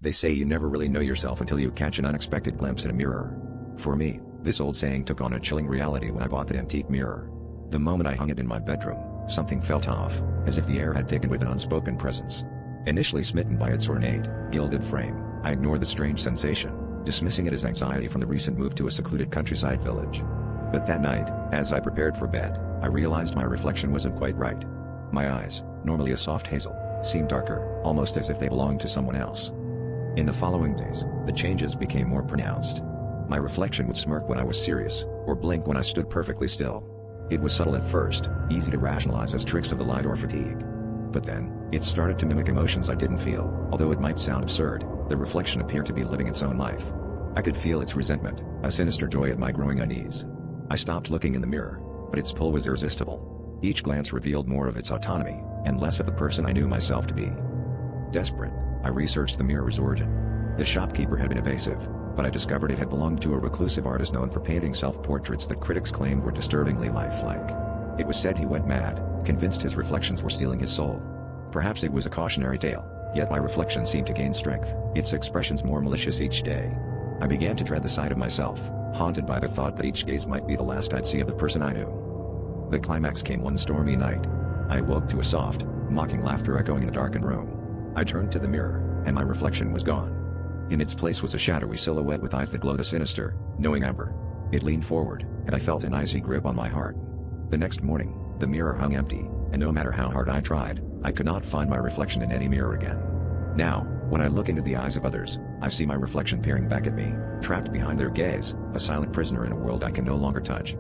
They say you never really know yourself until you catch an unexpected glimpse in a mirror. For me, this old saying took on a chilling reality when I bought the antique mirror. The moment I hung it in my bedroom, something felt off, as if the air had thickened with an unspoken presence. Initially smitten by its ornate, gilded frame, I ignored the strange sensation, dismissing it as anxiety from the recent move to a secluded countryside village. But that night, as I prepared for bed, I realized my reflection wasn't quite right. My eyes, normally a soft hazel, seemed darker, almost as if they belonged to someone else. In the following days, the changes became more pronounced. My reflection would smirk when I was serious, or blink when I stood perfectly still. It was subtle at first, easy to rationalize as tricks of the light or fatigue. But then, it started to mimic emotions I didn't feel. Although it might sound absurd, the reflection appeared to be living its own life. I could feel its resentment, a sinister joy at my growing unease. I stopped looking in the mirror, but its pull was irresistible. Each glance revealed more of its autonomy, and less of the person I knew myself to be. Desperate, I researched the mirror's origin. The shopkeeper had been evasive, but I discovered it had belonged to a reclusive artist known for painting self-portraits that critics claimed were disturbingly lifelike. It was said he went mad, convinced his reflections were stealing his soul. Perhaps it was a cautionary tale, yet my reflection seemed to gain strength, its expressions more malicious each day. I began to dread the sight of myself, haunted by the thought that each gaze might be the last I'd see of the person I knew. The climax came one stormy night. I awoke to a soft, mocking laughter echoing in a darkened room. I turned to the mirror, and my reflection was gone. In its place was a shadowy silhouette with eyes that glowed a sinister, knowing amber. It leaned forward, and I felt an icy grip on my heart. The next morning, the mirror hung empty, and no matter how hard I tried, I could not find my reflection in any mirror again. Now, when I look into the eyes of others, I see my reflection peering back at me, trapped behind their gaze, a silent prisoner in a world I can no longer touch.